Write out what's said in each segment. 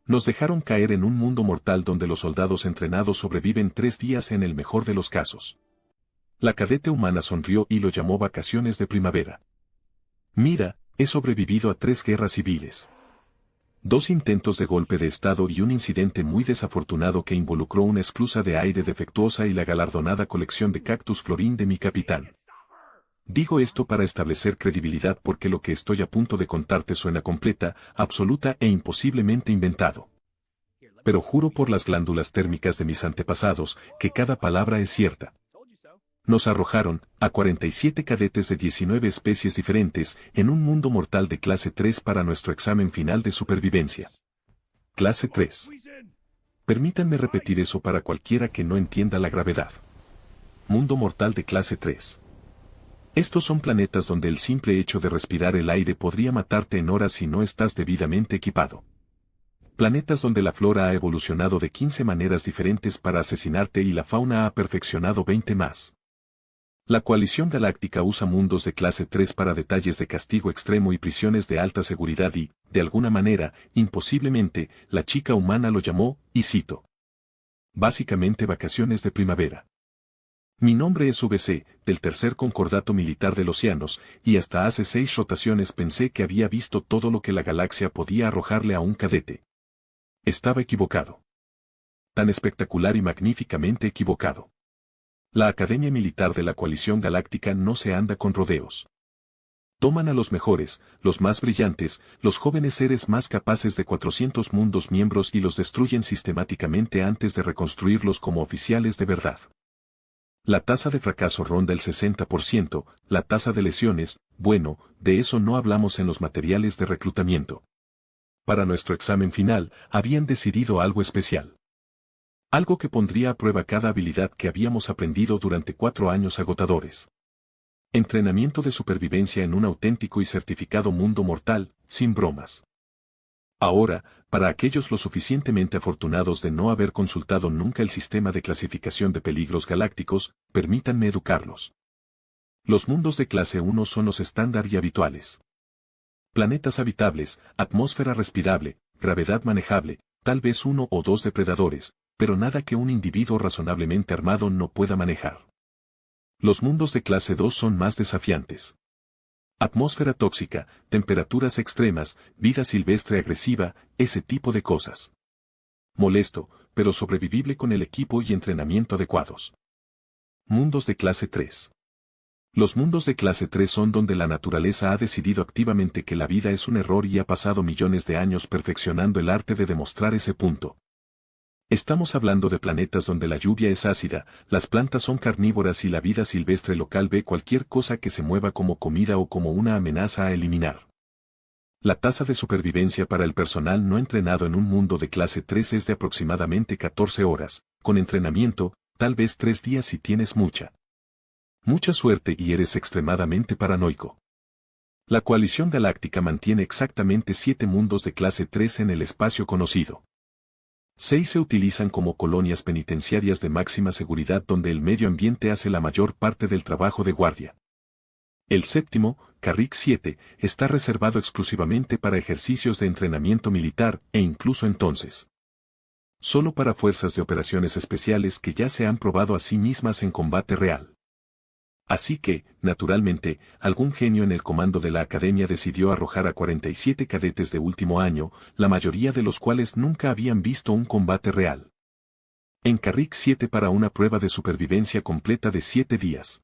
Nos dejaron caer en un mundo mortal donde los soldados entrenados sobreviven 3 días en el mejor de los casos. La cadete humana sonrió y lo llamó vacaciones de primavera. Mira, he sobrevivido a 3 guerras civiles. 2 intentos de golpe de estado y un incidente muy desafortunado que involucró una esclusa de aire defectuosa y la galardonada colección de cactus florín de mi capitán. Digo esto para establecer credibilidad porque lo que estoy a punto de contarte suena completa, absoluta e imposiblemente inventado. Pero juro por las glándulas térmicas de mis antepasados que cada palabra es cierta. Nos arrojaron, a 47 cadetes de 19 especies diferentes, en un mundo mortal de clase 3 para nuestro examen final de supervivencia. Clase 3. Permítanme repetir eso para cualquiera que no entienda la gravedad. Mundo mortal de clase 3. Estos son planetas donde el simple hecho de respirar el aire podría matarte en horas si no estás debidamente equipado. Planetas donde la flora ha evolucionado de 15 maneras diferentes para asesinarte y la fauna ha perfeccionado 20 más. La coalición galáctica usa mundos de clase 3 para detalles de castigo extremo y prisiones de alta seguridad y, de alguna manera, imposiblemente, la chica humana lo llamó, y cito. Básicamente vacaciones de primavera. Mi nombre es VC, del Tercer Concordato Militar del Océanos, y hasta hace 6 rotaciones pensé que había visto todo lo que la galaxia podía arrojarle a un cadete. Estaba equivocado. Tan espectacular y magníficamente equivocado. La Academia Militar de la Coalición Galáctica no se anda con rodeos. Toman a los mejores, los más brillantes, los jóvenes seres más capaces de 400 mundos miembros y los destruyen sistemáticamente antes de reconstruirlos como oficiales de verdad. La tasa de fracaso ronda el 60%, la tasa de lesiones, bueno, de eso no hablamos en los materiales de reclutamiento. Para nuestro examen final, habían decidido algo especial. Algo que pondría a prueba cada habilidad que habíamos aprendido durante 4 años agotadores. Entrenamiento de supervivencia en un auténtico y certificado mundo mortal, sin bromas. Ahora, para aquellos lo suficientemente afortunados de no haber consultado nunca el sistema de clasificación de peligros galácticos, permítanme educarlos. Los mundos de clase 1 son los estándar y habituales. Planetas habitables, atmósfera respirable, gravedad manejable, tal vez 1 o 2 depredadores, pero nada que un individuo razonablemente armado no pueda manejar. Los mundos de clase 2 son más desafiantes. Atmósfera tóxica, temperaturas extremas, vida silvestre agresiva, ese tipo de cosas. Molesto, pero sobrevivible con el equipo y entrenamiento adecuados. Mundos de clase 3. Los mundos de clase 3 son donde la naturaleza ha decidido activamente que la vida es un error y ha pasado millones de años perfeccionando el arte de demostrar ese punto. Estamos hablando de planetas donde la lluvia es ácida, las plantas son carnívoras y la vida silvestre local ve cualquier cosa que se mueva como comida o como una amenaza a eliminar. La tasa de supervivencia para el personal no entrenado en un mundo de clase 3 es de aproximadamente 14 horas, con entrenamiento, tal vez 3 días si tienes mucha suerte y eres extremadamente paranoico. La coalición galáctica mantiene exactamente 7 mundos de clase 3 en el espacio conocido. 6 se utilizan como colonias penitenciarias de máxima seguridad donde el medio ambiente hace la mayor parte del trabajo de guardia. El séptimo, Carrick 7, está reservado exclusivamente para ejercicios de entrenamiento militar e incluso entonces. Solo para fuerzas de operaciones especiales que ya se han probado a sí mismas en combate real. Así que, naturalmente, algún genio en el comando de la academia decidió arrojar a 47 cadetes de último año, la mayoría de los cuales nunca habían visto un combate real. En Carrick 7 para una prueba de supervivencia completa de 7 días.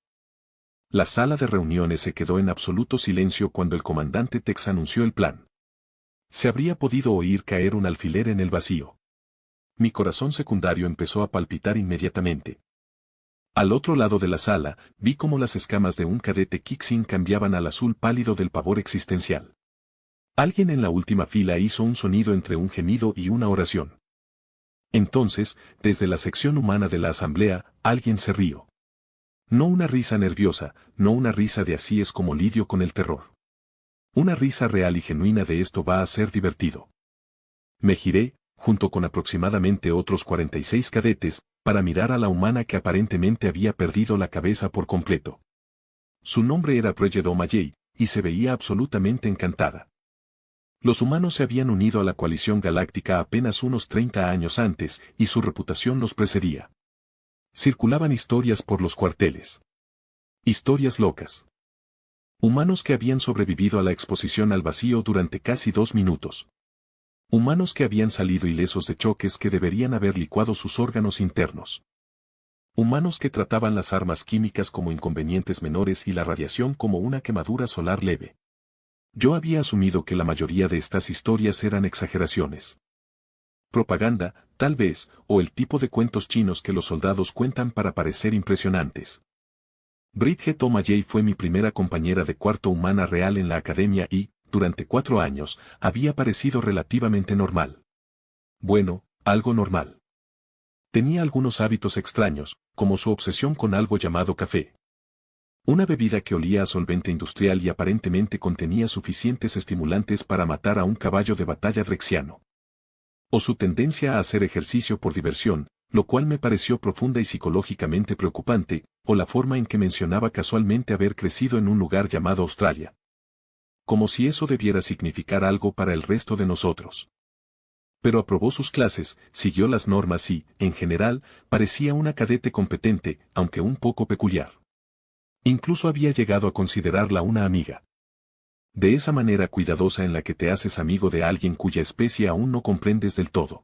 La sala de reuniones se quedó en absoluto silencio cuando el comandante Tex anunció el plan. Se habría podido oír caer un alfiler en el vacío. Mi corazón secundario empezó a palpitar inmediatamente. Al otro lado de la sala, vi cómo las escamas de un cadete Kixin cambiaban al azul pálido del pavor existencial. Alguien en la última fila hizo un sonido entre un gemido y una oración. Entonces, desde la sección humana de la asamblea, alguien se rió. No una risa nerviosa, no una risa de así es como lidio con el terror. Una risa real y genuina de esto va a ser divertido. Me giré, junto con aproximadamente otros 46 cadetes, para mirar a la humana que aparentemente había perdido la cabeza por completo. Su nombre era Bridget O'Malley, y se veía absolutamente encantada. Los humanos se habían unido a la coalición galáctica apenas unos 30 años antes, y su reputación los precedía. Circulaban historias por los cuarteles. Historias locas. Humanos que habían sobrevivido a la exposición al vacío durante casi 2 minutos. Humanos que habían salido ilesos de choques que deberían haber licuado sus órganos internos. Humanos que trataban las armas químicas como inconvenientes menores y la radiación como una quemadura solar leve. Yo había asumido que la mayoría de estas historias eran exageraciones. Propaganda, tal vez, o el tipo de cuentos chinos que los soldados cuentan para parecer impresionantes. Bridget O'Malley fue mi primera compañera de cuarto humana real en la academia y, durante 4 años, había parecido relativamente normal. Bueno, algo normal. Tenía algunos hábitos extraños, como su obsesión con algo llamado café. Una bebida que olía a solvente industrial y aparentemente contenía suficientes estimulantes para matar a un caballo de batalla drexiano. O su tendencia a hacer ejercicio por diversión, lo cual me pareció profunda y psicológicamente preocupante, o la forma en que mencionaba casualmente haber crecido en un lugar llamado Australia. Como si eso debiera significar algo para el resto de nosotros. Pero aprobó sus clases, siguió las normas y, en general, parecía una cadete competente, aunque un poco peculiar. Incluso había llegado a considerarla una amiga. De esa manera cuidadosa en la que te haces amigo de alguien cuya especie aún no comprendes del todo.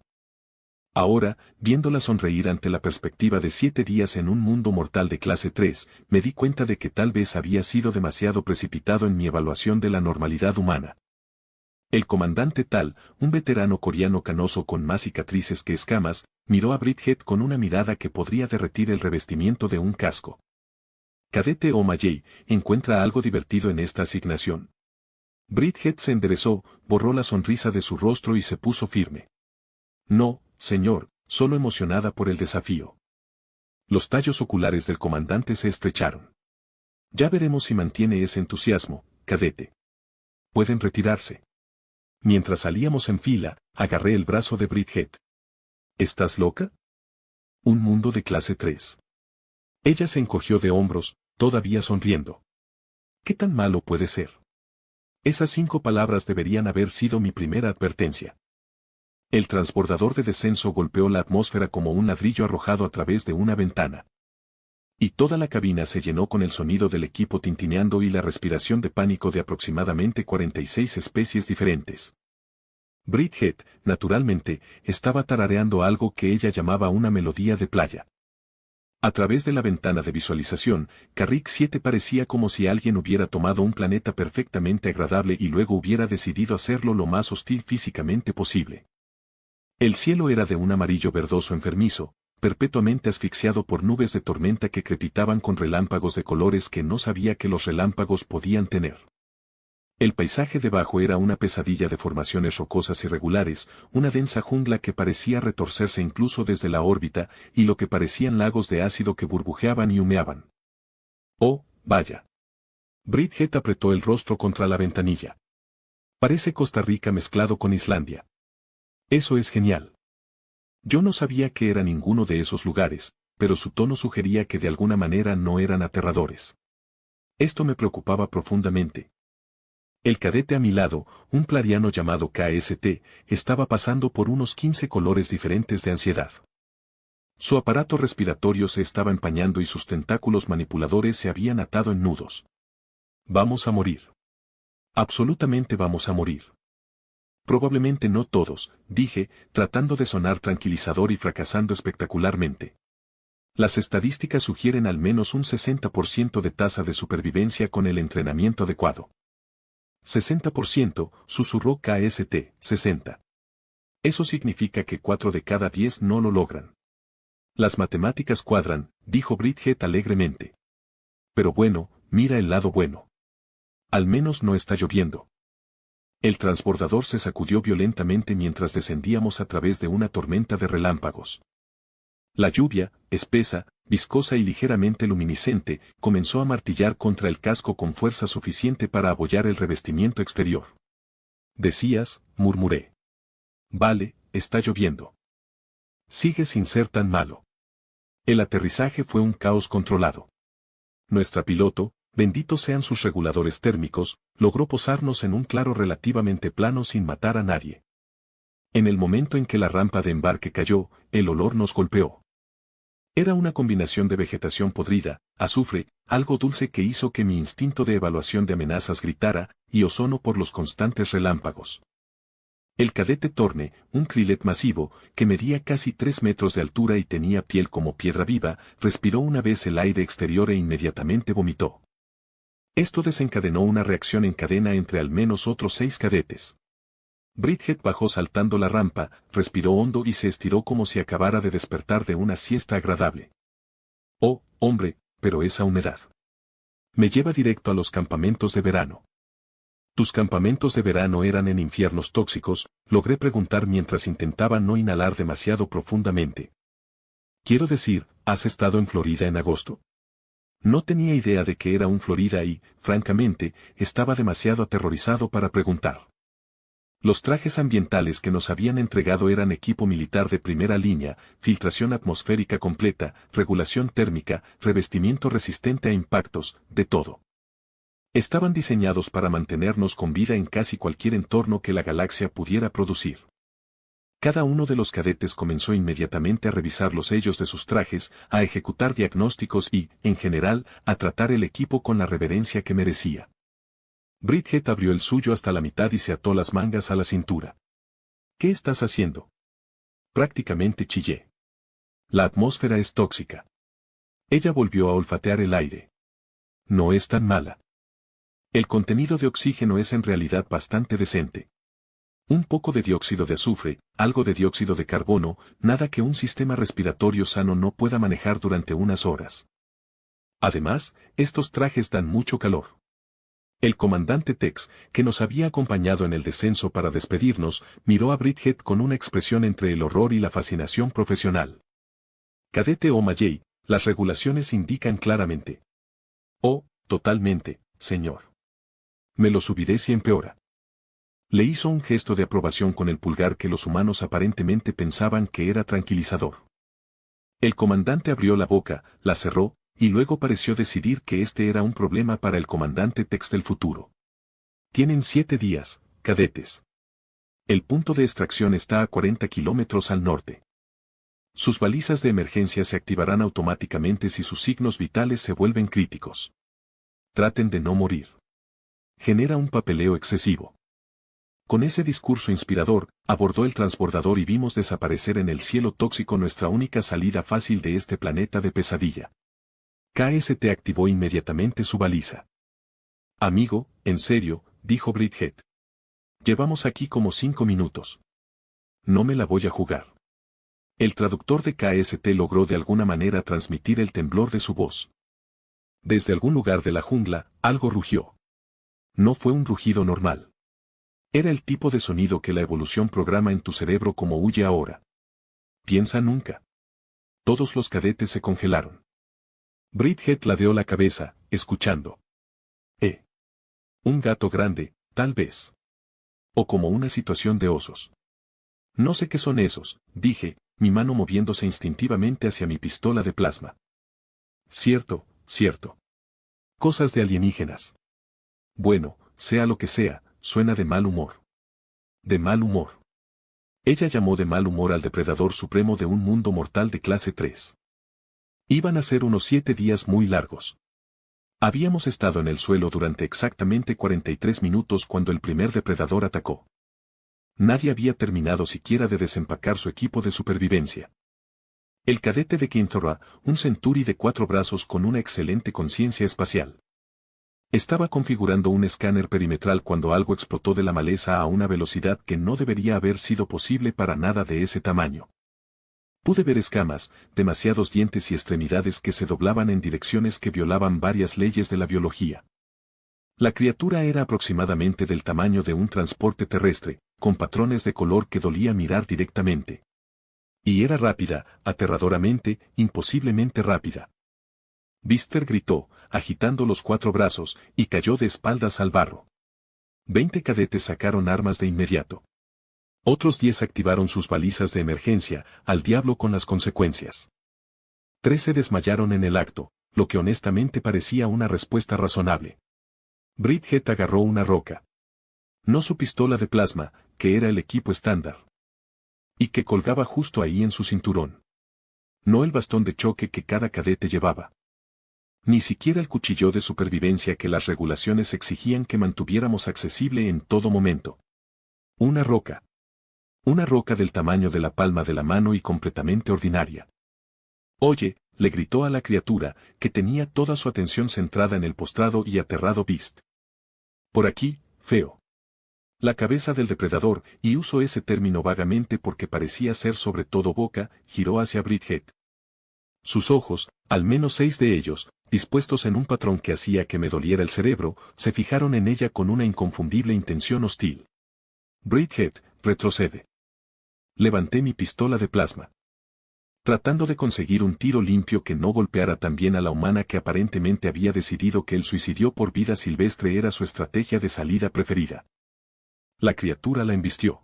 Ahora, viéndola sonreír ante la perspectiva de 7 días en un mundo mortal de clase 3, me di cuenta de que tal vez había sido demasiado precipitado en mi evaluación de la normalidad humana. El comandante Tal, un veterano coreano canoso con más cicatrices que escamas, miró a Bridget con una mirada que podría derretir el revestimiento de un casco. Cadete O'Malley, ¿encuentra algo divertido en esta asignación? Bridget se enderezó, borró la sonrisa de su rostro y se puso firme. No, señor, solo emocionada por el desafío. Los tallos oculares del comandante se estrecharon. Ya veremos si mantiene ese entusiasmo, cadete. Pueden retirarse. Mientras salíamos en fila, agarré el brazo de Bridget. ¿Estás loca? Un mundo de clase 3. Ella se encogió de hombros, todavía sonriendo. ¿Qué tan malo puede ser? Esas 5 palabras deberían haber sido mi primera advertencia. El transbordador de descenso golpeó la atmósfera como un ladrillo arrojado a través de una ventana. Y toda la cabina se llenó con el sonido del equipo tintineando y la respiración de pánico de aproximadamente 46 especies diferentes. Bridget, naturalmente, estaba tarareando algo que ella llamaba una melodía de playa. A través de la ventana de visualización, Carrick 7 parecía como si alguien hubiera tomado un planeta perfectamente agradable y luego hubiera decidido hacerlo lo más hostil físicamente posible. El cielo era de un amarillo verdoso enfermizo, perpetuamente asfixiado por nubes de tormenta que crepitaban con relámpagos de colores que no sabía que los relámpagos podían tener. El paisaje debajo era una pesadilla de formaciones rocosas irregulares, una densa jungla que parecía retorcerse incluso desde la órbita, y lo que parecían lagos de ácido que burbujeaban y humeaban. ¡Oh, vaya! Bridget apretó el rostro contra la ventanilla. Parece Costa Rica mezclado con Islandia. Eso es genial. Yo no sabía que era ninguno de esos lugares, pero su tono sugería que de alguna manera no eran aterradores. Esto me preocupaba profundamente. El cadete a mi lado, un plariano llamado KST, estaba pasando por unos 15 colores diferentes de ansiedad. Su aparato respiratorio se estaba empañando y sus tentáculos manipuladores se habían atado en nudos. Vamos a morir. Absolutamente vamos a morir. Probablemente no todos, dije, tratando de sonar tranquilizador y fracasando espectacularmente. Las estadísticas sugieren al menos un 60% de tasa de supervivencia con el entrenamiento adecuado. 60%, susurró KST, 60. Eso significa que 4 de cada 10 no lo logran. Las matemáticas cuadran, dijo Bridget alegremente. Pero bueno, mira el lado bueno. Al menos no está lloviendo. El transbordador se sacudió violentamente mientras descendíamos a través de una tormenta de relámpagos. La lluvia, espesa, viscosa y ligeramente luminiscente, comenzó a martillar contra el casco con fuerza suficiente para abollar el revestimiento exterior. Decías, murmuré. Vale, está lloviendo. Sigue sin ser tan malo. El aterrizaje fue un caos controlado. Nuestra piloto, benditos sean sus reguladores térmicos, logró posarnos en un claro relativamente plano sin matar a nadie. En el momento en que la rampa de embarque cayó, el olor nos golpeó. Era una combinación de vegetación podrida, azufre, algo dulce que hizo que mi instinto de evaluación de amenazas gritara, y ozono por los constantes relámpagos. El cadete Thorne, un krilet masivo, que medía casi 3 metros de altura y tenía piel como piedra viva, respiró una vez el aire exterior e inmediatamente vomitó. Esto desencadenó una reacción en cadena entre al menos otros 6 cadetes. Bridget bajó saltando la rampa, respiró hondo y se estiró como si acabara de despertar de una siesta agradable. Oh, hombre, pero esa humedad. Me lleva directo a los campamentos de verano. ¿Tus campamentos de verano eran en infiernos tóxicos?, logré preguntar mientras intentaba no inhalar demasiado profundamente. Quiero decir, ¿has estado en Florida en agosto? No tenía idea de que era un Florida y, francamente, estaba demasiado aterrorizado para preguntar. Los trajes ambientales que nos habían entregado eran equipo militar de primera línea, filtración atmosférica completa, regulación térmica, revestimiento resistente a impactos, de todo. Estaban diseñados para mantenernos con vida en casi cualquier entorno que la galaxia pudiera producir. Cada uno de los cadetes comenzó inmediatamente a revisar los sellos de sus trajes, a ejecutar diagnósticos y, en general, a tratar el equipo con la reverencia que merecía. Bridget abrió el suyo hasta la mitad y se ató las mangas a la cintura. ¿Qué estás haciendo? Prácticamente chillé. La atmósfera es tóxica. Ella volvió a olfatear el aire. No es tan mala. El contenido de oxígeno es en realidad bastante decente. Un poco de dióxido de azufre, algo de dióxido de carbono, nada que un sistema respiratorio sano no pueda manejar durante unas horas. Además, estos trajes dan mucho calor. El comandante Tex, que nos había acompañado en el descenso para despedirnos, miró a Bridget con una expresión entre el horror y la fascinación profesional. Cadete O'Malley, las regulaciones indican claramente. Oh, totalmente, señor. Me lo subiré si empeora. Le hizo un gesto de aprobación con el pulgar que los humanos aparentemente pensaban que era tranquilizador. El comandante abrió la boca, la cerró, y luego pareció decidir que este era un problema para el comandante Tex del futuro. Tienen 7 días, cadetes. El punto de extracción está a 40 kilómetros al norte. Sus balizas de emergencia se activarán automáticamente si sus signos vitales se vuelven críticos. Traten de no morir. Genera un papeleo excesivo. Con ese discurso inspirador, abordó el transbordador y vimos desaparecer en el cielo tóxico nuestra única salida fácil de este planeta de pesadilla. KST activó inmediatamente su baliza. Amigo, en serio, dijo Bridget. Llevamos aquí como 5 minutos. No me la voy a jugar. El traductor de KST logró de alguna manera transmitir el temblor de su voz. Desde algún lugar de la jungla, algo rugió. No fue un rugido normal. Era el tipo de sonido que la evolución programa en tu cerebro como huye ahora. Piensa nunca. Todos los cadetes se congelaron. Bridget ladeó la cabeza, escuchando. Un gato grande, tal vez. O como una situación de osos. No sé qué son esos, dije, mi mano moviéndose instintivamente hacia mi pistola de plasma. Cierto, cierto. Cosas de alienígenas. Bueno, sea lo que sea, suena de mal humor. De mal humor. Ella llamó de mal humor al depredador supremo de un mundo mortal de clase 3. Iban a ser unos 7 días muy largos. Habíamos estado en el suelo durante exactamente 43 minutos cuando el primer depredador atacó. Nadie había terminado siquiera de desempacar su equipo de supervivencia. El cadete de Kinthora, un centuri de 4 brazos con una excelente conciencia espacial. Estaba configurando un escáner perimetral cuando algo explotó de la maleza a una velocidad que no debería haber sido posible para nada de ese tamaño. Pude ver escamas, demasiados dientes y extremidades que se doblaban en direcciones que violaban varias leyes de la biología. La criatura era aproximadamente del tamaño de un transporte terrestre, con patrones de color que dolía mirar directamente. Y era rápida, aterradoramente, imposiblemente rápida. Bister gritó, agitando los 4 brazos, y cayó de espaldas al barro. 20 cadetes sacaron armas de inmediato. Otros 10 activaron sus balizas de emergencia, al diablo con las consecuencias. 13 desmayaron en el acto, lo que honestamente parecía una respuesta razonable. Bridget agarró una roca. No su pistola de plasma, que era el equipo estándar. Y que colgaba justo ahí en su cinturón. No el bastón de choque que cada cadete llevaba. Ni siquiera el cuchillo de supervivencia que las regulaciones exigían que mantuviéramos accesible en todo momento. Una roca. Una roca del tamaño de la palma de la mano y completamente ordinaria. Oye, le gritó a la criatura, que tenía toda su atención centrada en el postrado y aterrado Beast. Por aquí, feo. La cabeza del depredador, y uso ese término vagamente porque parecía ser sobre todo boca, giró hacia Bridget. Sus ojos, al menos 6 de ellos, dispuestos en un patrón que hacía que me doliera el cerebro, se fijaron en ella con una inconfundible intención hostil. Bridget, retrocede. Levanté mi pistola de plasma. Tratando de conseguir un tiro limpio que no golpeara tan bien a la humana que aparentemente había decidido que el suicidio por vida silvestre era su estrategia de salida preferida. La criatura la embistió.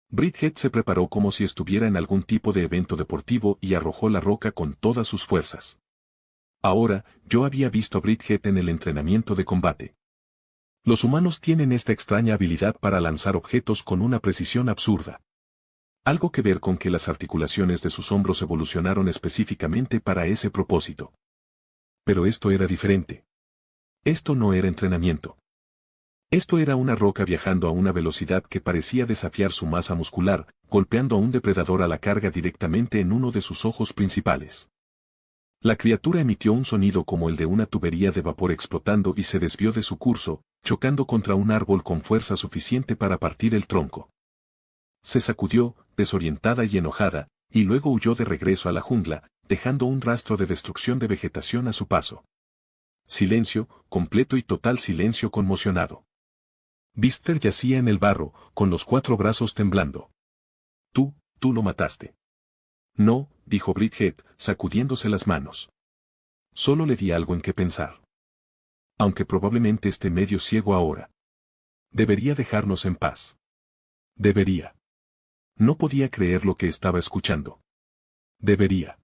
Bridget se preparó como si estuviera en algún tipo de evento deportivo y arrojó la roca con todas sus fuerzas. Ahora, yo había visto a Bridget en el entrenamiento de combate. Los humanos tienen esta extraña habilidad para lanzar objetos con una precisión absurda. Algo que ver con que las articulaciones de sus hombros evolucionaron específicamente para ese propósito. Pero esto era diferente. Esto no era entrenamiento. Esto era una roca viajando a una velocidad que parecía desafiar su masa muscular, golpeando a un depredador a la carga directamente en uno de sus ojos principales. La criatura emitió un sonido como el de una tubería de vapor explotando y se desvió de su curso, chocando contra un árbol con fuerza suficiente para partir el tronco. Se sacudió, desorientada y enojada, y luego huyó de regreso a la jungla, dejando un rastro de destrucción de vegetación a su paso. Silencio, completo y total silencio conmocionado. Bister yacía en el barro, con los 4 brazos temblando. Tú lo mataste. No, dijo Bridget, sacudiéndose las manos. Solo le di algo en que pensar. Aunque probablemente esté medio ciego ahora. Debería dejarnos en paz. Debería. No podía creer lo que estaba escuchando. Debería.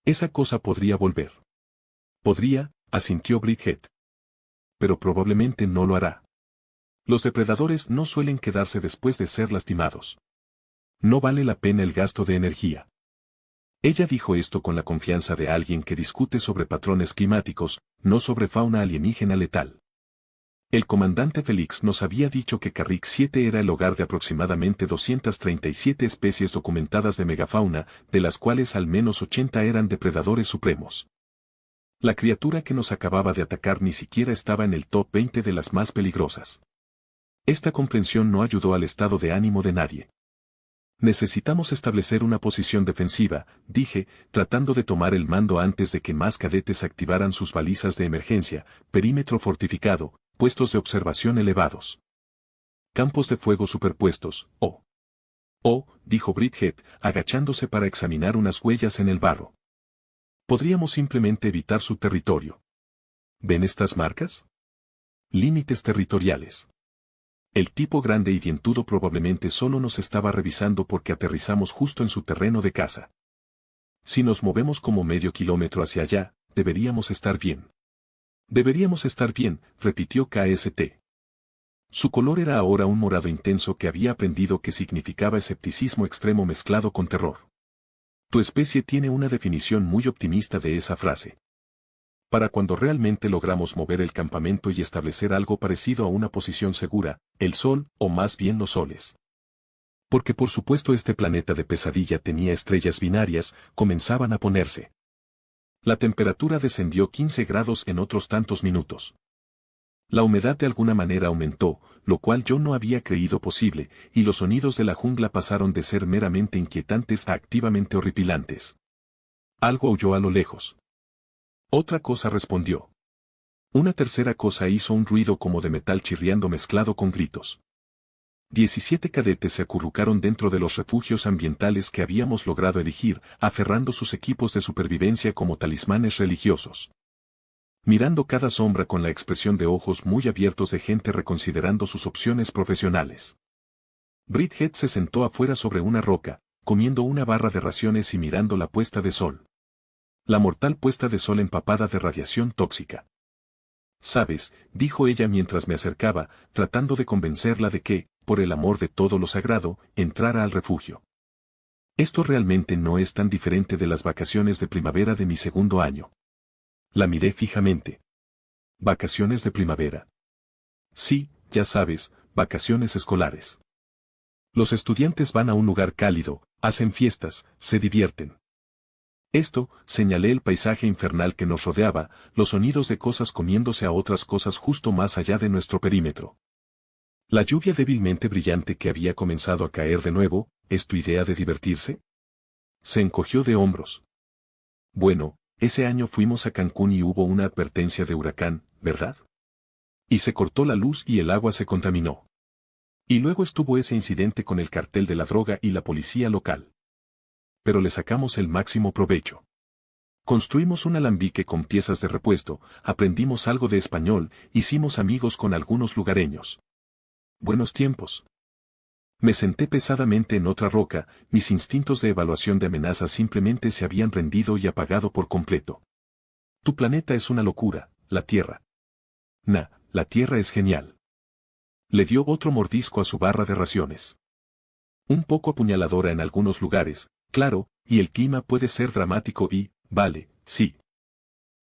Esa cosa podría volver. Podría, asintió Bridget. Pero probablemente no lo hará. Los depredadores no suelen quedarse después de ser lastimados. No vale la pena el gasto de energía. Ella dijo esto con la confianza de alguien que discute sobre patrones climáticos, no sobre fauna alienígena letal. El comandante Félix nos había dicho que Carrick 7 era el hogar de aproximadamente 237 especies documentadas de megafauna, de las cuales al menos 80 eran depredadores supremos. La criatura que nos acababa de atacar ni siquiera estaba en el top 20 de las más peligrosas. Esta comprensión no ayudó al estado de ánimo de nadie. Necesitamos establecer una posición defensiva, dije, tratando de tomar el mando antes de que más cadetes activaran sus balizas de emergencia, perímetro fortificado, puestos de observación elevados. Campos de fuego superpuestos, dijo Bridget, agachándose para examinar unas huellas en el barro. Podríamos simplemente evitar su territorio. ¿Ven estas marcas? Límites territoriales. El tipo grande y dientudo probablemente solo nos estaba revisando porque aterrizamos justo en su terreno de caza. Si nos movemos como medio kilómetro hacia allá, deberíamos estar bien. Deberíamos estar bien, repitió KST. Su color era ahora un morado intenso que había aprendido que significaba escepticismo extremo mezclado con terror. Tu especie tiene una definición muy optimista de esa frase. Para cuando realmente logramos mover el campamento y establecer algo parecido a una posición segura, el Sol, o más bien los soles. Porque por supuesto este planeta de pesadilla tenía estrellas binarias, comenzaban a ponerse. La temperatura descendió 15 grados en otros tantos minutos. La humedad de alguna manera aumentó, lo cual yo no había creído posible, y los sonidos de la jungla pasaron de ser meramente inquietantes a activamente horripilantes. Algo aulló a lo lejos. Otra cosa respondió. Una tercera cosa hizo un ruido como de metal chirriando mezclado con gritos. 17 cadetes se acurrucaron dentro de los refugios ambientales que habíamos logrado erigir, aferrando sus equipos de supervivencia como talismanes religiosos. Mirando cada sombra con la expresión de ojos muy abiertos de gente reconsiderando sus opciones profesionales. Bridget se sentó afuera sobre una roca, comiendo una barra de raciones y mirando la puesta de sol. La mortal puesta de sol empapada de radiación tóxica. Sabes, dijo ella mientras me acercaba, tratando de convencerla de que, por el amor de todo lo sagrado, entrara al refugio. Esto realmente no es tan diferente de las vacaciones de primavera de mi segundo año. La miré fijamente. ¿Vacaciones de primavera? Sí, ya sabes, vacaciones escolares. Los estudiantes van a un lugar cálido, hacen fiestas, se divierten. Esto, señalé el paisaje infernal que nos rodeaba, los sonidos de cosas comiéndose a otras cosas justo más allá de nuestro perímetro. La lluvia débilmente brillante que había comenzado a caer de nuevo, ¿es tu idea de divertirse? Se encogió de hombros. Bueno, ese año fuimos a Cancún y hubo una advertencia de huracán, ¿verdad? Y se cortó la luz y el agua se contaminó. Y luego estuvo ese incidente con el cartel de la droga y la policía local. Pero le sacamos el máximo provecho. Construimos un alambique con piezas de repuesto, aprendimos algo de español, hicimos amigos con algunos lugareños. Buenos tiempos. Me senté pesadamente en otra roca, mis instintos de evaluación de amenazas simplemente se habían rendido y apagado por completo. Tu planeta es una locura, la Tierra. La Tierra es genial. Le dio otro mordisco a su barra de raciones. Un poco apuñaladora en algunos lugares, claro, y el clima puede ser dramático y, vale, sí.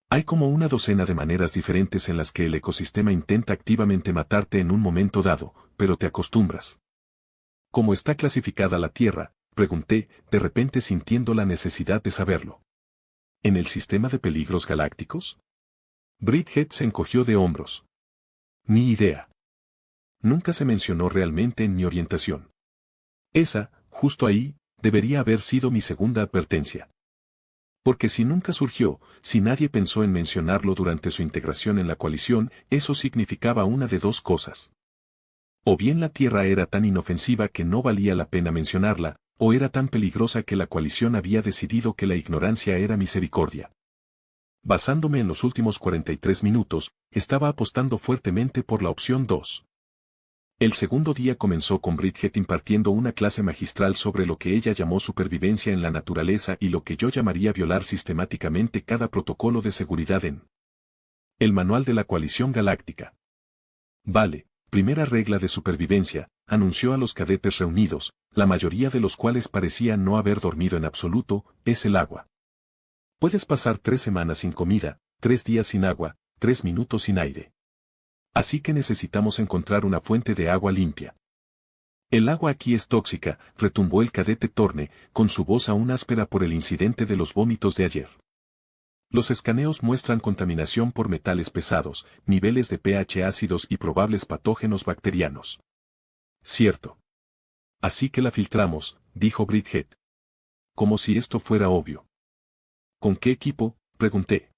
Hay como una docena de maneras diferentes en las que el ecosistema intenta activamente matarte en un momento dado, pero te acostumbras. ¿Cómo está clasificada la Tierra?, pregunté, de repente sintiendo la necesidad de saberlo. ¿En el sistema de peligros galácticos? Bridget se encogió de hombros. Ni idea. Nunca se mencionó realmente en mi orientación. Esa, justo ahí, debería haber sido mi segunda advertencia. Porque si nunca surgió, si nadie pensó en mencionarlo durante su integración en la coalición, eso significaba una de dos cosas. O bien la Tierra era tan inofensiva que no valía la pena mencionarla, o era tan peligrosa que la coalición había decidido que la ignorancia era misericordia. Basándome en los últimos 43 minutos, estaba apostando fuertemente por la opción 2. El segundo día comenzó con Bridget impartiendo una clase magistral sobre lo que ella llamó supervivencia en la naturaleza y lo que yo llamaría violar sistemáticamente cada protocolo de seguridad en el manual de la coalición galáctica. Vale, primera regla de supervivencia, anunció a los cadetes reunidos, la mayoría de los cuales parecían no haber dormido en absoluto, es el agua. Puedes pasar 3 semanas sin comida, 3 días sin agua, 3 minutos sin aire. Así que necesitamos encontrar una fuente de agua limpia. El agua aquí es tóxica, retumbó el cadete Thorne, con su voz aún áspera por el incidente de los vómitos de ayer. Los escaneos muestran contaminación por metales pesados, niveles de pH ácidos y probables patógenos bacterianos. Cierto. Así que la filtramos, dijo Bridget. Como si esto fuera obvio. ¿Con qué equipo?, pregunté.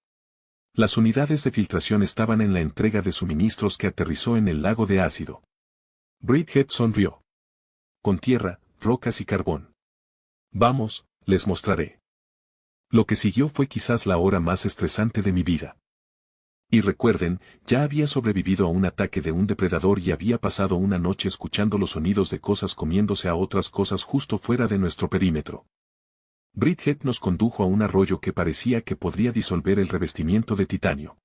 Las unidades de filtración estaban en la entrega de suministros que aterrizó en el lago de ácido. Bridget sonrió. Con tierra, rocas y carbón. Vamos, les mostraré. Lo que siguió fue quizás la hora más estresante de mi vida. Y recuerden, ya había sobrevivido a un ataque de un depredador y había pasado una noche escuchando los sonidos de cosas comiéndose a otras cosas justo fuera de nuestro perímetro. Bridget nos condujo a un arroyo que parecía que podría disolver el revestimiento de titanio.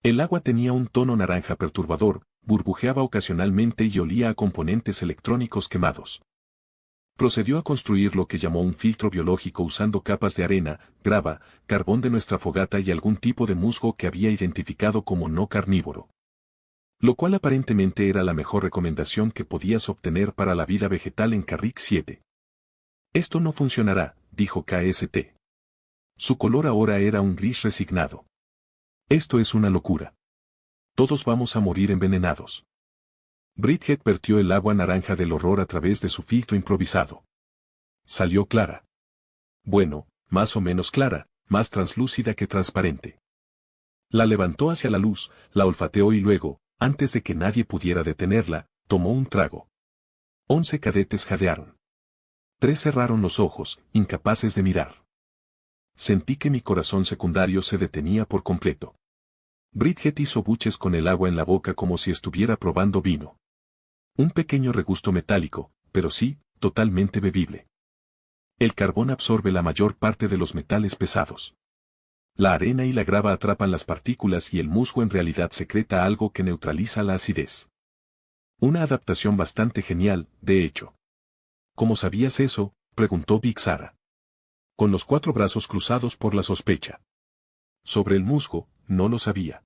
El agua tenía un tono naranja perturbador, burbujeaba ocasionalmente y olía a componentes electrónicos quemados. Procedió a construir lo que llamó un filtro biológico usando capas de arena, grava, carbón de nuestra fogata y algún tipo de musgo que había identificado como no carnívoro. Lo cual aparentemente era la mejor recomendación que podías obtener para la vida vegetal en Carrick 7. Esto no funcionará, dijo KST. Su color ahora era un gris resignado. Esto es una locura. Todos vamos a morir envenenados. Bridget vertió el agua naranja del horror a través de su filtro improvisado. Salió clara. Bueno, más o menos clara, más translúcida que transparente. La levantó hacia la luz, la olfateó y luego, antes de que nadie pudiera detenerla, tomó un trago. 11 cadetes jadearon. 3 cerraron los ojos, incapaces de mirar. Sentí que mi corazón secundario se detenía por completo. Bridget hizo buches con el agua en la boca como si estuviera probando vino. Un pequeño regusto metálico, pero sí, totalmente bebible. El carbón absorbe la mayor parte de los metales pesados. La arena y la grava atrapan las partículas y el musgo en realidad secreta algo que neutraliza la acidez. Una adaptación bastante genial, de hecho. ¿Cómo sabías eso?, preguntó Big Sara. Con los 4 brazos cruzados por la sospecha. Sobre el musgo, no lo sabía.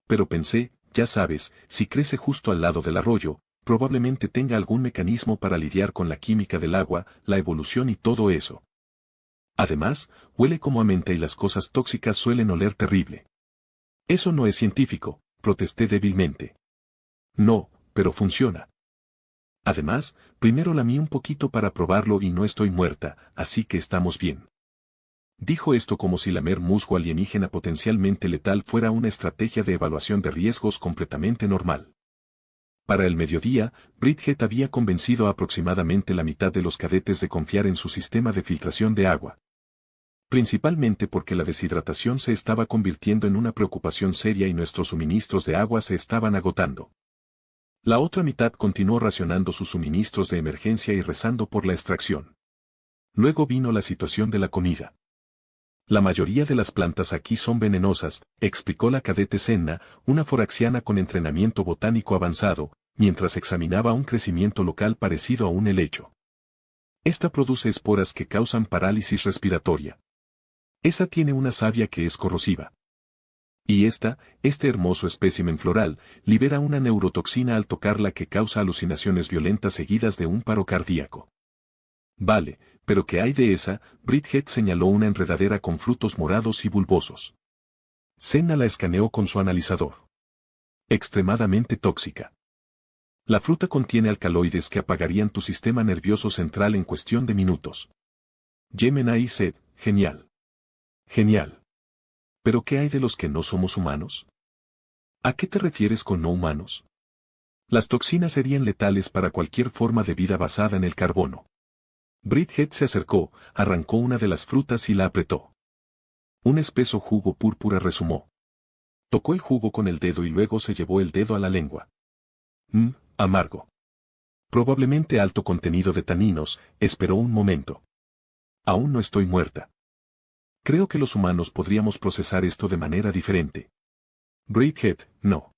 Pero pensé, ya sabes, si crece justo al lado del arroyo, probablemente tenga algún mecanismo para lidiar con la química del agua, la evolución y todo eso. Además, huele como a menta y las cosas tóxicas suelen oler terrible. Eso no es científico, protesté débilmente. No, pero funciona. Además, primero lamí un poquito para probarlo y no estoy muerta, así que estamos bien. Dijo esto como si lamer musgo alienígena potencialmente letal fuera una estrategia de evaluación de riesgos completamente normal. Para el mediodía, Bridget había convencido a aproximadamente la mitad de los cadetes de confiar en su sistema de filtración de agua. Principalmente porque la deshidratación se estaba convirtiendo en una preocupación seria y nuestros suministros de agua se estaban agotando. La otra mitad continuó racionando sus suministros de emergencia y rezando por la extracción. Luego vino la situación de la comida. La mayoría de las plantas aquí son venenosas, explicó la cadete Senna, una foraxiana con entrenamiento botánico avanzado, mientras examinaba un crecimiento local parecido a un helecho. Esta produce esporas que causan parálisis respiratoria. Esa tiene una savia que es corrosiva. Y este hermoso espécimen floral, libera una neurotoxina al tocarla que causa alucinaciones violentas seguidas de un paro cardíaco. Vale, pero ¿qué hay de esa? Bridget señaló una enredadera con frutos morados y bulbosos. Senna la escaneó con su analizador. Extremadamente tóxica. La fruta contiene alcaloides que apagarían tu sistema nervioso central en cuestión de minutos. Gemini said, genial. Genial. ¿Pero qué hay de los que no somos humanos? ¿A qué te refieres con no humanos? Las toxinas serían letales para cualquier forma de vida basada en el carbono. Bridget se acercó, arrancó una de las frutas y la apretó. Un espeso jugo púrpura resumó. Tocó el jugo con el dedo y luego se llevó el dedo a la lengua. Amargo. Probablemente alto contenido de taninos, esperó un momento. Aún no estoy muerta. Creo que los humanos podríamos procesar esto de manera diferente. Bridget, no.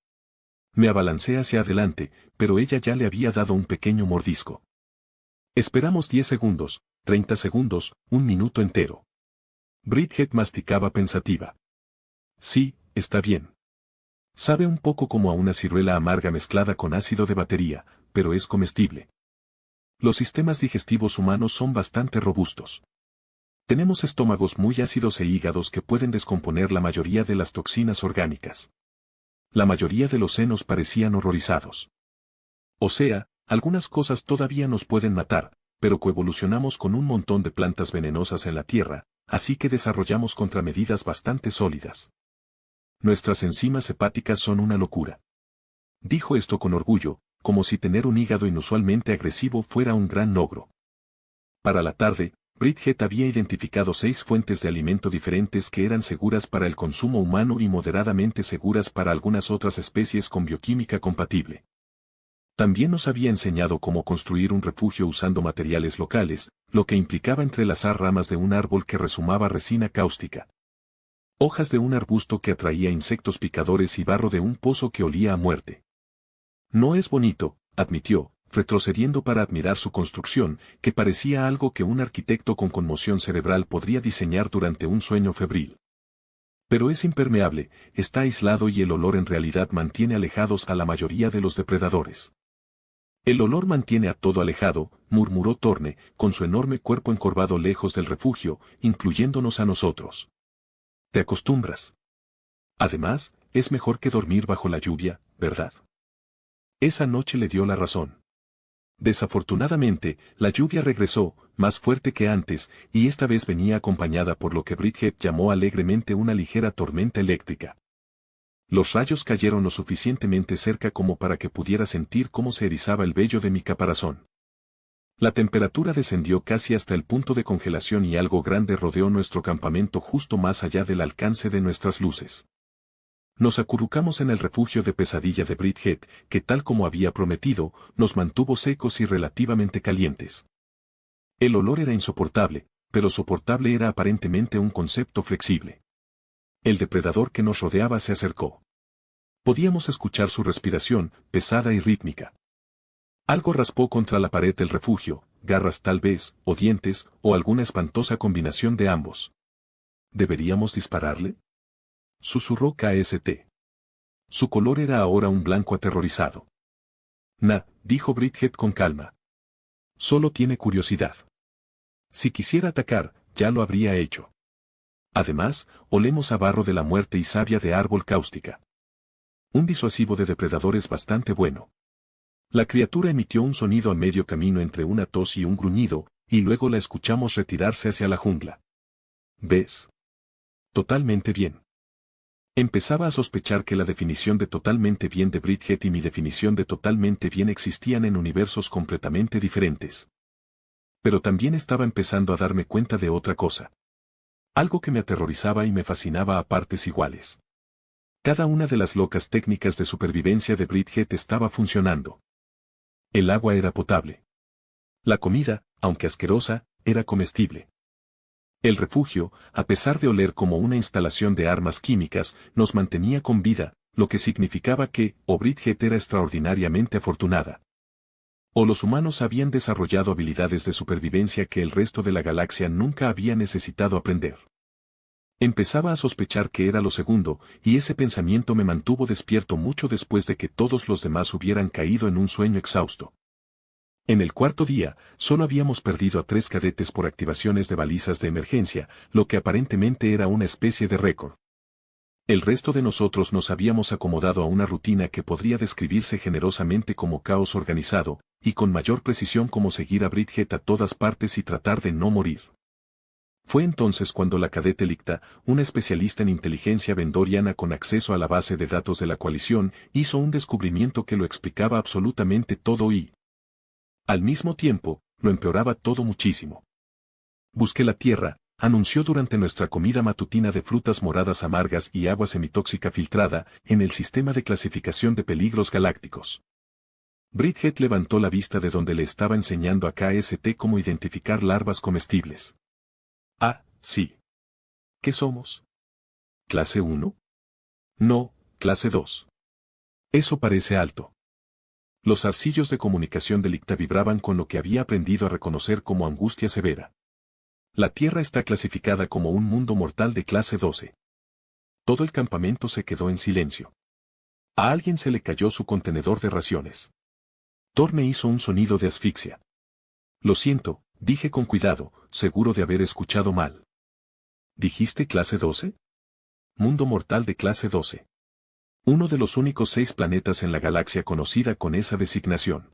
Me abalancé hacia adelante, pero ella ya le había dado un pequeño mordisco. Esperamos 10 segundos, 30 segundos, un minuto entero. Bridget masticaba pensativa. Sí, está bien. Sabe un poco como a una ciruela amarga mezclada con ácido de batería, pero es comestible. Los sistemas digestivos humanos son bastante robustos. Tenemos estómagos muy ácidos e hígados que pueden descomponer la mayoría de las toxinas orgánicas. La mayoría de los senos parecían horrorizados. O sea, algunas cosas todavía nos pueden matar, pero coevolucionamos con un montón de plantas venenosas en la Tierra, así que desarrollamos contramedidas bastante sólidas. Nuestras enzimas hepáticas son una locura. Dijo esto con orgullo, como si tener un hígado inusualmente agresivo fuera un gran logro. Para la tarde, Bridget había identificado 6 fuentes de alimento diferentes que eran seguras para el consumo humano y moderadamente seguras para algunas otras especies con bioquímica compatible. También nos había enseñado cómo construir un refugio usando materiales locales, lo que implicaba entrelazar ramas de un árbol que resumaba resina cáustica. Hojas de un arbusto que atraía insectos picadores y barro de un pozo que olía a muerte. No es bonito, admitió, retrocediendo para admirar su construcción, que parecía algo que un arquitecto con conmoción cerebral podría diseñar durante un sueño febril. Pero es impermeable, está aislado y el olor en realidad mantiene alejados a la mayoría de los depredadores. El olor mantiene a todo alejado, murmuró Thorne, con su enorme cuerpo encorvado lejos del refugio, incluyéndonos a nosotros. Te acostumbras. Además, es mejor que dormir bajo la lluvia, ¿verdad? Esa noche le dio la razón. Desafortunadamente, la lluvia regresó, más fuerte que antes, y esta vez venía acompañada por lo que Bridget llamó alegremente una ligera tormenta eléctrica. Los rayos cayeron lo suficientemente cerca como para que pudiera sentir cómo se erizaba el vello de mi caparazón. La temperatura descendió casi hasta el punto de congelación y algo grande rodeó nuestro campamento justo más allá del alcance de nuestras luces. Nos acurrucamos en el refugio de pesadilla de Bridget, que tal como había prometido, nos mantuvo secos y relativamente calientes. El olor era insoportable, pero soportable era aparentemente un concepto flexible. El depredador que nos rodeaba se acercó. Podíamos escuchar su respiración, pesada y rítmica. Algo raspó contra la pared del refugio, garras tal vez, o dientes, o alguna espantosa combinación de ambos. ¿Deberíamos dispararle?, susurró KST. Su color era ahora un blanco aterrorizado. Dijo Bridget con calma. Solo tiene curiosidad. Si quisiera atacar, ya lo habría hecho. Además, olemos a barro de la muerte y savia de árbol cáustica. Un disuasivo de depredadores bastante bueno. La criatura emitió un sonido a medio camino entre una tos y un gruñido, y luego la escuchamos retirarse hacia la jungla. ¿Ves? Totalmente bien. Empezaba a sospechar que la definición de totalmente bien de Bridget y mi definición de totalmente bien existían en universos completamente diferentes. Pero también estaba empezando a darme cuenta de otra cosa. Algo que me aterrorizaba y me fascinaba a partes iguales. Cada una de las locas técnicas de supervivencia de Bridget estaba funcionando. El agua era potable. La comida, aunque asquerosa, era comestible. El refugio, a pesar de oler como una instalación de armas químicas, nos mantenía con vida, lo que significaba que, o Bridget era extraordinariamente afortunada, o los humanos habían desarrollado habilidades de supervivencia que el resto de la galaxia nunca había necesitado aprender. Empezaba a sospechar que era lo segundo, y ese pensamiento me mantuvo despierto mucho después de que todos los demás hubieran caído en un sueño exhausto. En el cuarto día, solo habíamos perdido a 3 cadetes por activaciones de balizas de emergencia, lo que aparentemente era una especie de récord. El resto de nosotros nos habíamos acomodado a una rutina que podría describirse generosamente como caos organizado, y con mayor precisión como seguir a Bridget a todas partes y tratar de no morir. Fue entonces cuando la cadete Licta, una especialista en inteligencia vendoriana con acceso a la base de datos de la coalición, hizo un descubrimiento que lo explicaba absolutamente todo y, al mismo tiempo, lo empeoraba todo muchísimo. Busqué la Tierra, anunció durante nuestra comida matutina de frutas moradas amargas y agua semitóxica filtrada, en el sistema de clasificación de peligros galácticos. Bridget levantó la vista de donde le estaba enseñando a KST cómo identificar larvas comestibles. Ah, sí. ¿Qué somos? ¿Clase 1? No, clase 2. Eso parece alto. Los zarcillos de comunicación de Licta vibraban con lo que había aprendido a reconocer como angustia severa. La Tierra está clasificada como un mundo mortal de clase 12. Todo el campamento se quedó en silencio. A alguien se le cayó su contenedor de raciones. Thorne hizo un sonido de asfixia. Lo siento, dije con cuidado, seguro de haber escuchado mal. ¿Dijiste clase 12? Mundo mortal de clase 12. Uno de los únicos 6 planetas en la galaxia conocida con esa designación.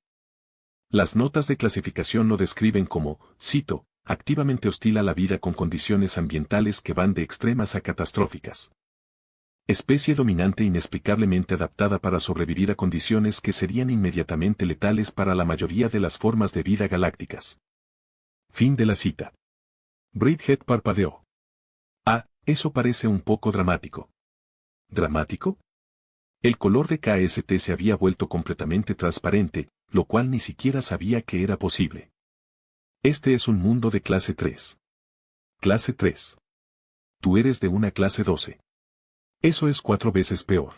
Las notas de clasificación lo describen como, cito, activamente hostil a la vida con condiciones ambientales que van de extremas a catastróficas. Especie dominante inexplicablemente adaptada para sobrevivir a condiciones que serían inmediatamente letales para la mayoría de las formas de vida galácticas. Fin de la cita. Bridget parpadeó. Ah, eso parece un poco dramático. ¿Dramático? El color de KST se había vuelto completamente transparente, lo cual ni siquiera sabía que era posible. Este es un mundo de clase 3. Clase 3. Tú eres de una clase 12. Eso es 4 veces peor.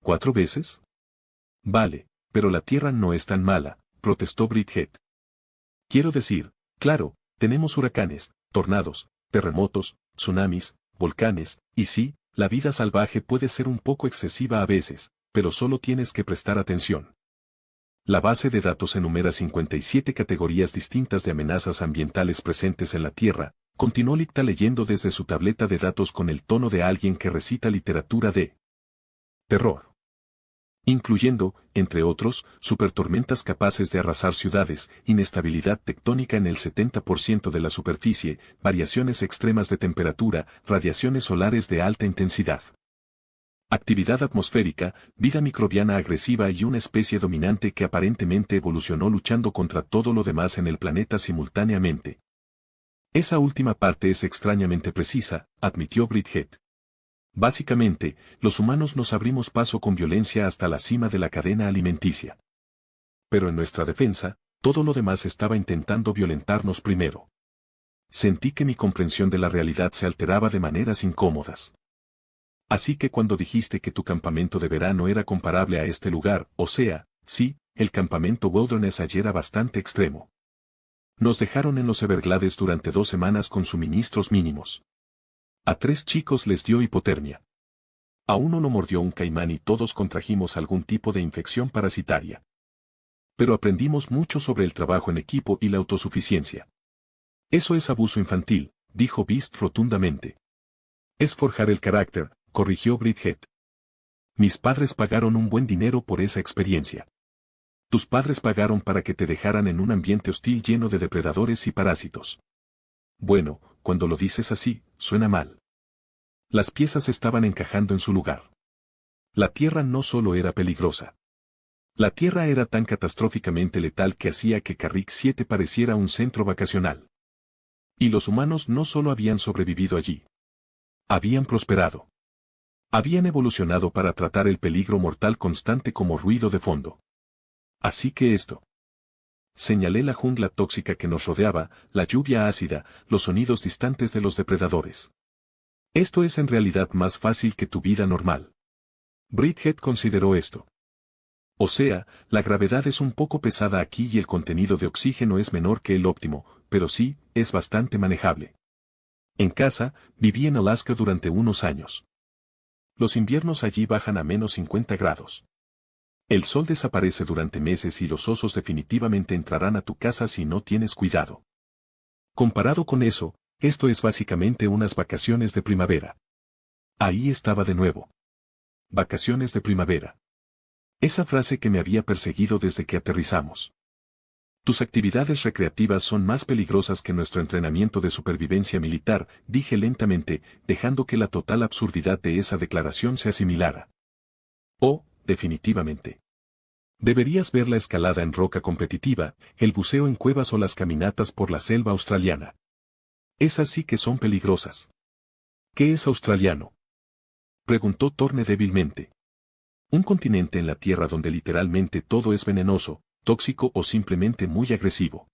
¿4 veces? Vale, pero la Tierra no es tan mala, protestó Bridget. Quiero decir, claro, tenemos huracanes, tornados, terremotos, tsunamis, volcanes, y sí, la vida salvaje puede ser un poco excesiva a veces, pero solo tienes que prestar atención. La base de datos enumera 57 categorías distintas de amenazas ambientales presentes en la Tierra, continuó Licta leyendo desde su tableta de datos con el tono de alguien que recita literatura de terror. Incluyendo, entre otros, supertormentas capaces de arrasar ciudades, inestabilidad tectónica en el 70% de la superficie, variaciones extremas de temperatura, radiaciones solares de alta intensidad. Actividad atmosférica, vida microbiana agresiva y una especie dominante que aparentemente evolucionó luchando contra todo lo demás en el planeta simultáneamente. Esa última parte es extrañamente precisa, admitió Bridget. Básicamente, los humanos nos abrimos paso con violencia hasta la cima de la cadena alimenticia. Pero en nuestra defensa, todo lo demás estaba intentando violentarnos primero. Sentí que mi comprensión de la realidad se alteraba de maneras incómodas. Así que cuando dijiste que tu campamento de verano era comparable a este lugar, o sea, sí, el campamento Wilderness allí era bastante extremo. Nos dejaron en los Everglades durante 2 semanas con suministros mínimos. A 3 chicos les dio hipotermia. A uno lo mordió un caimán y todos contrajimos algún tipo de infección parasitaria. Pero aprendimos mucho sobre el trabajo en equipo y la autosuficiencia. Eso es abuso infantil, dijo Beast rotundamente. Es forjar el carácter, corrigió Bridget. Mis padres pagaron un buen dinero por esa experiencia. Tus padres pagaron para que te dejaran en un ambiente hostil lleno de depredadores y parásitos. Bueno, cuando lo dices así, suena mal. Las piezas estaban encajando en su lugar. La tierra no solo era peligrosa. La tierra era tan catastróficamente letal que hacía que Carrick 7 pareciera un centro vacacional. Y los humanos no solo habían sobrevivido allí. Habían prosperado. Habían evolucionado para tratar el peligro mortal constante como ruido de fondo. Así que esto. Señalé la jungla tóxica que nos rodeaba, la lluvia ácida, los sonidos distantes de los depredadores. Esto es en realidad más fácil que tu vida normal. Bridget consideró esto. O sea, la gravedad es un poco pesada aquí y el contenido de oxígeno es menor que el óptimo, pero sí, es bastante manejable. En casa, viví en Alaska durante unos años. Los inviernos allí bajan a menos 50 grados. El sol desaparece durante meses y los osos definitivamente entrarán a tu casa si no tienes cuidado. Comparado con eso, esto es básicamente unas vacaciones de primavera. Ahí estaba de nuevo. Vacaciones de primavera. Esa frase que me había perseguido desde que aterrizamos. Tus actividades recreativas son más peligrosas que nuestro entrenamiento de supervivencia militar, dije lentamente, dejando que la total absurdidad de esa declaración se asimilara. Oh, definitivamente. Deberías ver la escalada en roca competitiva, el buceo en cuevas o las caminatas por la selva australiana. Esas sí que son peligrosas. ¿Qué es australiano? Preguntó Thorne débilmente. Un continente en la Tierra donde literalmente todo es venenoso, tóxico o simplemente muy agresivo.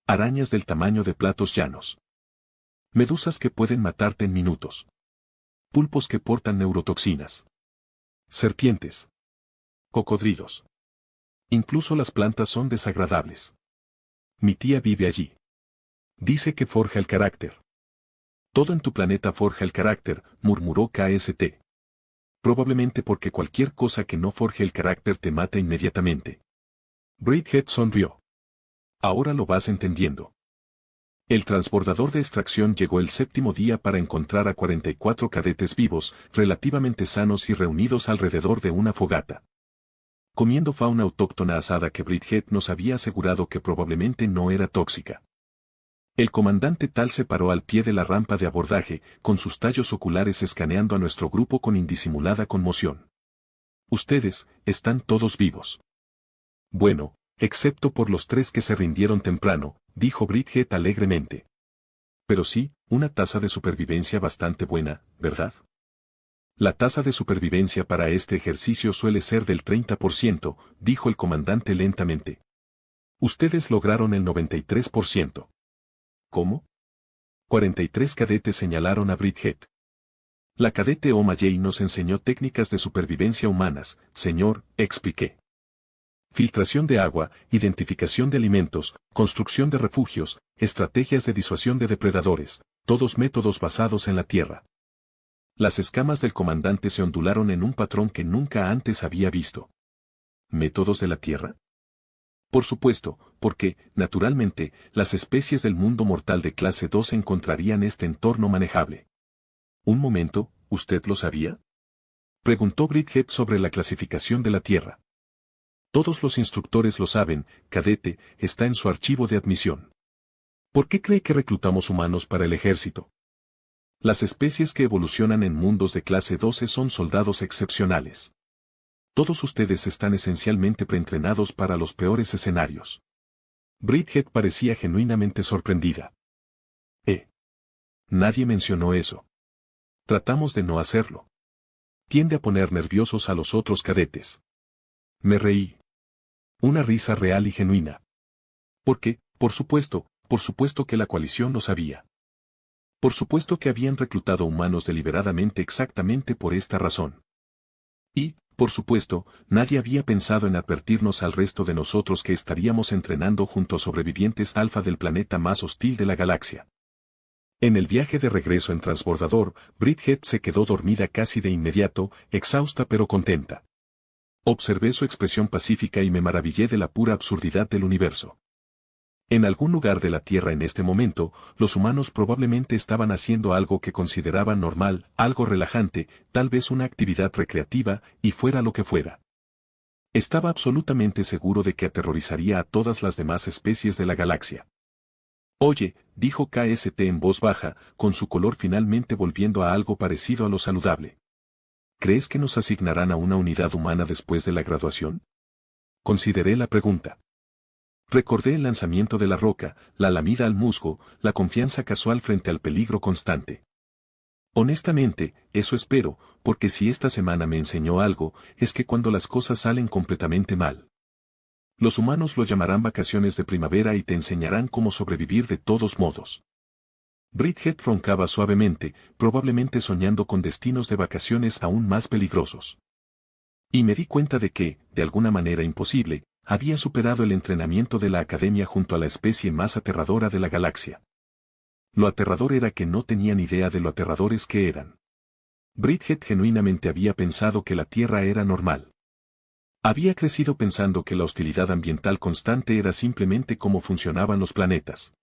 Arañas del tamaño de platos llanos. Medusas que pueden matarte en minutos. Pulpos que portan neurotoxinas. Serpientes. Cocodrilos. Incluso las plantas son desagradables. Mi tía vive allí. Dice que forja el carácter. Todo en tu planeta forja el carácter, murmuró KST. Probablemente porque cualquier cosa que no forje el carácter te mata inmediatamente. Bridget sonrió. Ahora lo vas entendiendo. El transbordador de extracción llegó el 7º día para encontrar a 44 cadetes vivos, relativamente sanos y reunidos alrededor de una fogata. Comiendo fauna autóctona asada que Bridget nos había asegurado que probablemente no era tóxica. El comandante Tal se paró al pie de la rampa de abordaje, con sus tallos oculares escaneando a nuestro grupo con indisimulada conmoción. Ustedes, están todos vivos. Bueno, excepto por los 3 que se rindieron temprano, dijo Bridget alegremente. Pero sí, una tasa de supervivencia bastante buena, ¿verdad? La tasa de supervivencia para este ejercicio suele ser del 30%, dijo el comandante lentamente. Ustedes lograron el 93%. ¿Cómo? 43 cadetes señalaron a Bridget. La cadete Oma Jay nos enseñó técnicas de supervivencia humanas, señor, expliqué. Filtración de agua, identificación de alimentos, construcción de refugios, estrategias de disuasión de depredadores, todos métodos basados en la tierra. Las escamas del comandante se ondularon en un patrón que nunca antes había visto. ¿Métodos de la tierra? Por supuesto, porque, naturalmente, las especies del mundo mortal de clase 2 encontrarían este entorno manejable. Un momento, ¿usted lo sabía? Preguntó Bridget sobre la clasificación de la tierra. Todos los instructores lo saben, cadete, está en su archivo de admisión. ¿Por qué cree que reclutamos humanos para el ejército? Las especies que evolucionan en mundos de clase 12 son soldados excepcionales. Todos ustedes están esencialmente preentrenados para los peores escenarios. Bridget parecía genuinamente sorprendida. Nadie mencionó eso. Tratamos de no hacerlo. Tiende a poner nerviosos a los otros cadetes. Me reí. Una risa real y genuina. Porque, por supuesto que la coalición lo sabía. Por supuesto que habían reclutado humanos deliberadamente exactamente por esta razón. Y, por supuesto, nadie había pensado en advertirnos al resto de nosotros que estaríamos entrenando junto a sobrevivientes alfa del planeta más hostil de la galaxia. En el viaje de regreso en transbordador, Bridget se quedó dormida casi de inmediato, exhausta pero contenta. Observé su expresión pacífica y me maravillé de la pura absurdidad del universo. En algún lugar de la Tierra en este momento, los humanos probablemente estaban haciendo algo que consideraban normal, algo relajante, tal vez una actividad recreativa, y fuera lo que fuera. Estaba absolutamente seguro de que aterrorizaría a todas las demás especies de la galaxia. Oye, dijo KST en voz baja, con su color finalmente volviendo a algo parecido a lo saludable. ¿Crees que nos asignarán a una unidad humana después de la graduación? Consideré la pregunta. Recordé el lanzamiento de la roca, la lamida al musgo, la confianza casual frente al peligro constante. Honestamente, eso espero, porque si esta semana me enseñó algo, es que cuando las cosas salen completamente mal, los humanos lo llamarán vacaciones de primavera y te enseñarán cómo sobrevivir de todos modos. Bridget roncaba suavemente, probablemente soñando con destinos de vacaciones aún más peligrosos. Y me di cuenta de que, de alguna manera imposible, había superado el entrenamiento de la academia junto a la especie más aterradora de la galaxia. Lo aterrador era que no tenían idea de lo aterradores que eran. Bridget genuinamente había pensado que la Tierra era normal. Había crecido pensando que la hostilidad ambiental constante era simplemente cómo funcionaban los planetas.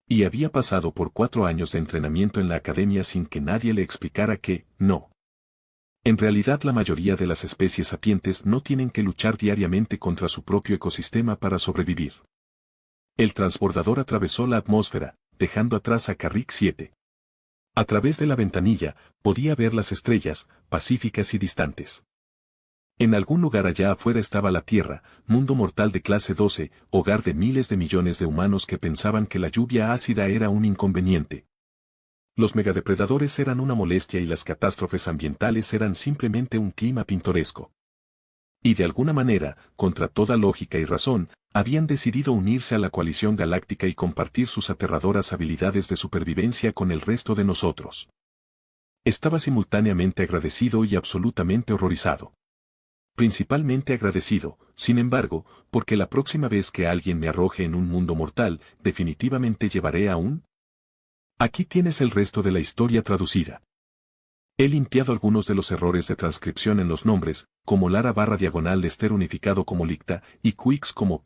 Y había pasado por 4 años de entrenamiento en la academia sin que nadie le explicara que, no. En realidad la mayoría de las especies sapientes no tienen que luchar diariamente contra su propio ecosistema para sobrevivir. El transbordador atravesó la atmósfera, dejando atrás a Carrick 7. A través de la ventanilla, podía ver las estrellas, pacíficas y distantes. En algún lugar allá afuera estaba la Tierra, mundo mortal de clase 12, hogar de miles de millones de humanos que pensaban que la lluvia ácida era un inconveniente. Los megadepredadores eran una molestia y las catástrofes ambientales eran simplemente un clima pintoresco. Y de alguna manera, contra toda lógica y razón, habían decidido unirse a la coalición galáctica y compartir sus aterradoras habilidades de supervivencia con el resto de nosotros. Estaba simultáneamente agradecido y absolutamente horrorizado. Principalmente agradecido, sin embargo, porque la próxima vez que alguien me arroje en un mundo mortal, definitivamente llevaré a un... Aquí tienes el resto de la historia traducida. He limpiado algunos de los errores de transcripción en los nombres, como Lara /Lester unificado como Licta, y Quix como